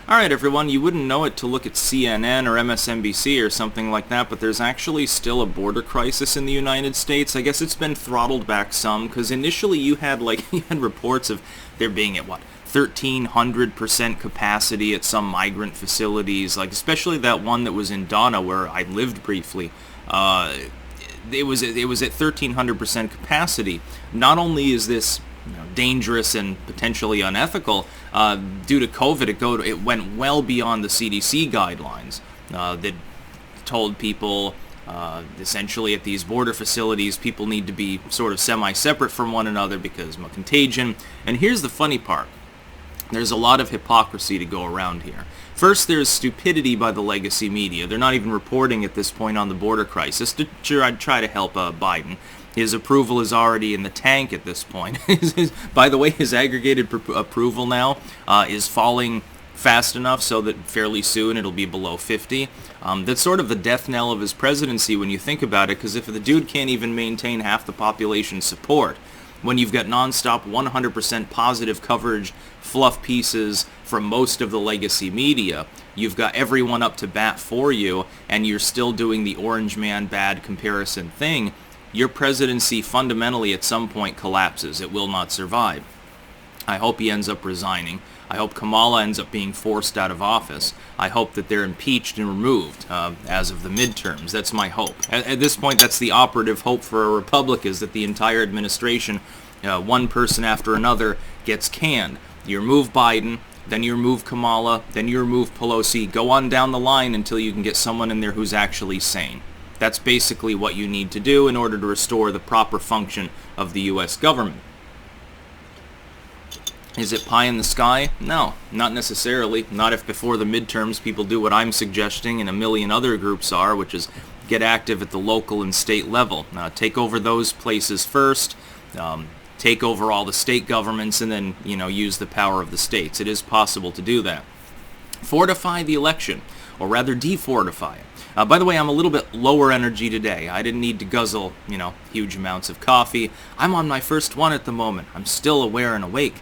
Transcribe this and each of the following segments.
Alright everyone, you wouldn't know it to look at CNN or MSNBC or something like that, but there's actually still a border crisis in the United States. I guess it's been throttled back some, because initially you had reports of there being at 1,300% capacity at some migrant facilities, especially that one that was in Donna where I lived briefly. It was at 1,300% capacity. Not only is this dangerous and potentially unethical, due to COVID, it went well beyond the CDC guidelines that told people essentially at these border facilities people need to be sort of semi-separate from one another because of contagion. And here's the funny part. There's a lot of hypocrisy to go around here. First, there's stupidity by the legacy media. They're not even reporting at this point on the border crisis to try to help Biden. His approval is already in the tank at this point. By the way, his aggregated approval now is falling fast enough so that fairly soon it'll be below 50. That's sort of the death knell of his presidency when you think about it, because if the dude can't even maintain half the population's support, when you've got nonstop 100% positive coverage, fluff pieces from most of the legacy media, you've got everyone up to bat for you, and you're still doing the orange man bad comparison thing, your presidency fundamentally at some point collapses. It will not survive. I hope he ends up resigning. I hope Kamala ends up being forced out of office. I hope that they're impeached and removed as of the midterms. That's my hope. At this point, that's the operative hope for a republic, is that the entire administration, one person after another, gets canned. You remove Biden, then you remove Kamala, then you remove Pelosi. Go on down the line until you can get someone in there who's actually sane. That's basically what you need to do in order to restore the proper function of the U.S. government. Is it pie in the sky? No, not necessarily. Not if before the midterms people do what I'm suggesting and a million other groups are, which is get active at the local and state level. Take over those places first, take over all the state governments, and then, use the power of the states. It is possible to do that. Fortify the election, or rather defortify it. By the way, I'm a little bit lower energy today. I didn't need to guzzle, huge amounts of coffee. I'm on my first one at the moment. I'm still aware and awake.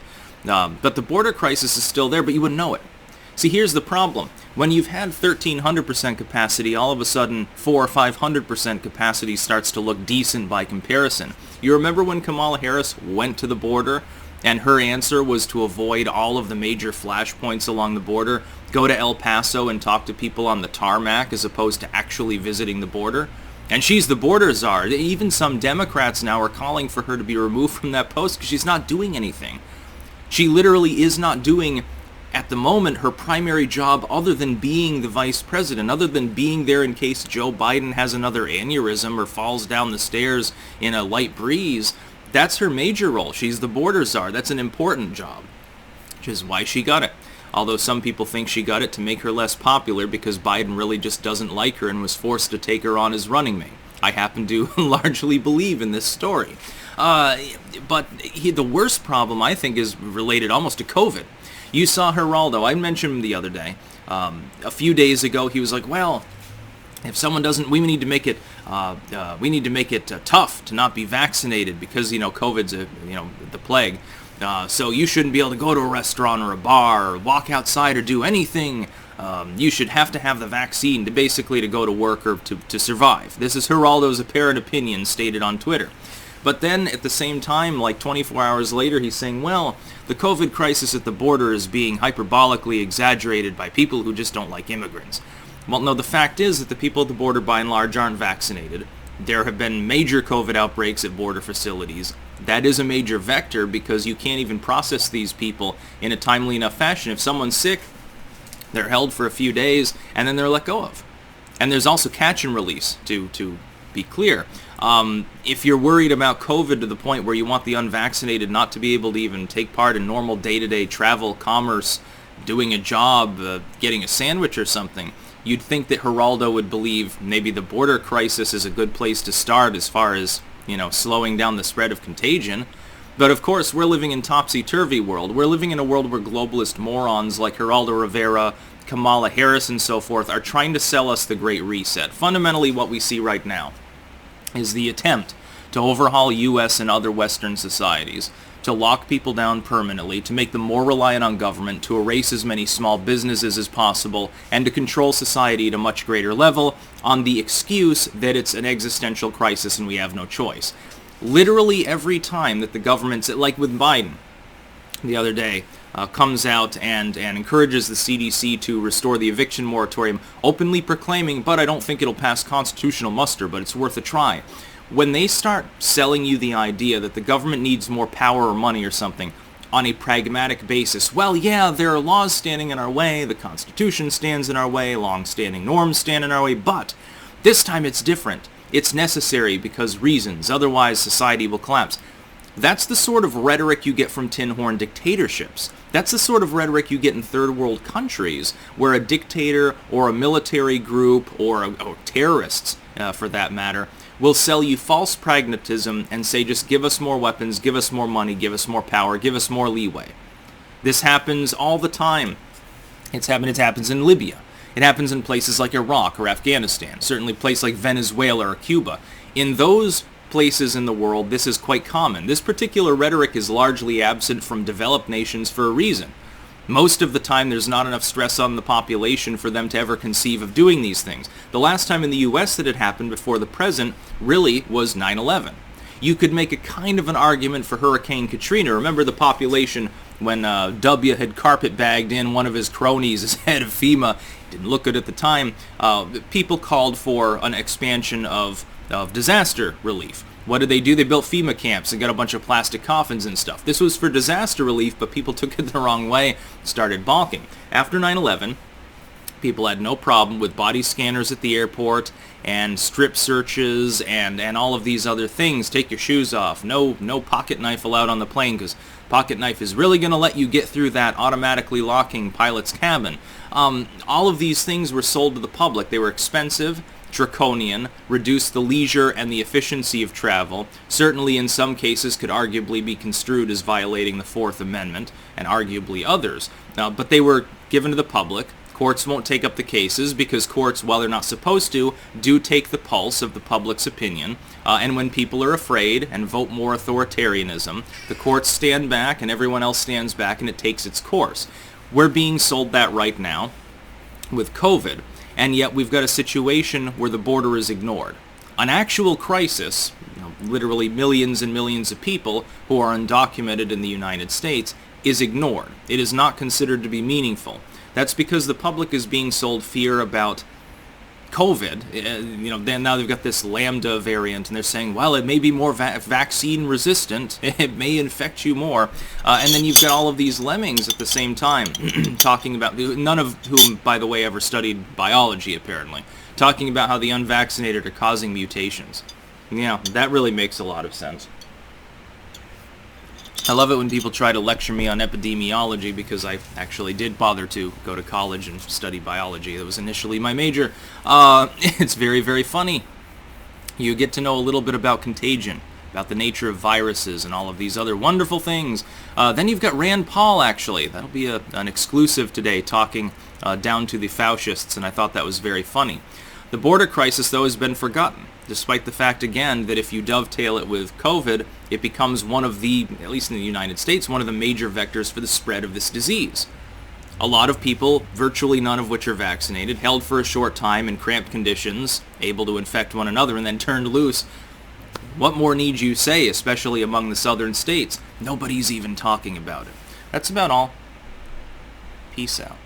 But the border crisis is still there, but you wouldn't know it. See, here's the problem. When you've had 1,300% capacity, all of a sudden 400% or 500% capacity starts to look decent by comparison. You remember when Kamala Harris went to the border, and her answer was to avoid all of the major flashpoints along the border, go to El Paso and talk to people on the tarmac as opposed to actually visiting the border? And she's the border czar. Even some Democrats now are calling for her to be removed from that post because she's not doing anything. She literally is not doing, at the moment, her primary job other than being the vice president, other than being there in case Joe Biden has another aneurysm or falls down the stairs in a light breeze. That's her major role. She's the border czar. That's an important job, which is why she got it. Although some people think she got it to make her less popular because Biden really just doesn't like her and was forced to take her on as running mate. I happen to largely believe in this story. But the worst problem, I think, is related almost to COVID. You saw Geraldo. I mentioned him the other day. A few days ago, he was like, well, if someone doesn't, we need to make it tough to not be vaccinated because, COVID's the plague. So you shouldn't be able to go to a restaurant or a bar or walk outside or do anything. You should have to have the vaccine to go to work or to survive. This is Geraldo's apparent opinion stated on Twitter. But then at the same time, 24 hours later, he's saying, well, the COVID crisis at the border is being hyperbolically exaggerated by people who just don't like immigrants. Well, no, the fact is that the people at the border by and large aren't vaccinated. There have been major COVID outbreaks at border facilities. That is a major vector because you can't even process these people in a timely enough fashion. If someone's sick, they're held for a few days and then they're let go of. And there's also catch and release, to be clear. If you're worried about COVID to the point where you want the unvaccinated not to be able to even take part in normal day-to-day travel, commerce, doing a job, getting a sandwich or something, you'd think that Geraldo would believe maybe the border crisis is a good place to start as far as, slowing down the spread of contagion. But of course, we're living in topsy-turvy world. We're living in a world where globalist morons like Geraldo Rivera, Kamala Harris, and so forth are trying to sell us the Great Reset. Fundamentally, what we see right now is the attempt to overhaul U.S. and other Western societies, to lock people down permanently, to make them more reliant on government, to erase as many small businesses as possible, and to control society at a much greater level on the excuse that it's an existential crisis and we have no choice. Literally every time that the government's, like with Biden the other day, comes out and encourages the CDC to restore the eviction moratorium, openly proclaiming, but I don't think it'll pass constitutional muster, but it's worth a try. When they start selling you the idea that the government needs more power or money or something on a pragmatic basis, well, yeah, there are laws standing in our way, the Constitution stands in our way, long-standing norms stand in our way, but this time it's different. It's necessary because reasons, otherwise society will collapse. That's the sort of rhetoric you get from tin horn dictatorships. That's the sort of rhetoric you get in third world countries where a dictator or a military group or terrorists, for that matter, will sell you false pragmatism and say, just give us more weapons, give us more money, give us more power, give us more leeway. This happens all the time. It happens in Libya. It happens in places like Iraq or Afghanistan, certainly places like Venezuela or Cuba. In those places in the world, this is quite common. This particular rhetoric is largely absent from developed nations for a reason. Most of the time, there's not enough stress on the population for them to ever conceive of doing these things. The last time in the U.S. that it happened before the present really was 9/11. You could make a kind of an argument for Hurricane Katrina. Remember the population when W had carpet-bagged in one of his cronies as head of FEMA. Didn't look good at the time. People called for an expansion of disaster relief. What did they do? They built FEMA camps and got a bunch of plastic coffins and stuff. This was for disaster relief, but people took it the wrong way, started balking. After 9/11, people had no problem with body scanners at the airport and strip searches and all of these other things. Take your shoes off. No pocket knife allowed on the plane because pocket knife is really going to let you get through that automatically locking pilot's cabin. All of these things were sold to the public. They were expensive, draconian, reduced the leisure and the efficiency of travel, certainly in some cases could arguably be construed as violating the Fourth Amendment, and arguably others. But they were given to the public. Courts won't take up the cases because courts, while they're not supposed to, do take the pulse of the public's opinion. And when people are afraid and vote more authoritarianism, the courts stand back and everyone else stands back and it takes its course. We're being sold that right now with COVID. And yet we've got a situation where the border is ignored. An actual crisis, literally millions and millions of people who are undocumented in the United States, is ignored. It is not considered to be meaningful. That's because the public is being sold fear about COVID. Then now they've got this Lambda variant, and they're saying, well, it may be more vaccine resistant. It may infect you more. And then you've got all of these lemmings at the same time talking about, none of whom, by the way, ever studied biology, apparently, talking about how the unvaccinated are causing mutations. Yeah, that really makes a lot of sense. I love it when people try to lecture me on epidemiology because I actually did bother to go to college and study biology. That was initially my major. It's very, very funny. You get to know a little bit about contagion, about the nature of viruses and all of these other wonderful things. Then you've got Rand Paul, actually. That'll be an exclusive today, talking down to the fascists, and I thought that was very funny. The border crisis, though, has been forgotten, despite the fact, again, that if you dovetail it with COVID, it becomes one of the, at least in the United States, one of the major vectors for the spread of this disease. A lot of people, virtually none of which are vaccinated, held for a short time in cramped conditions, able to infect one another, and then turned loose. What more need you say, especially among the southern states? Nobody's even talking about it. That's about all. Peace out.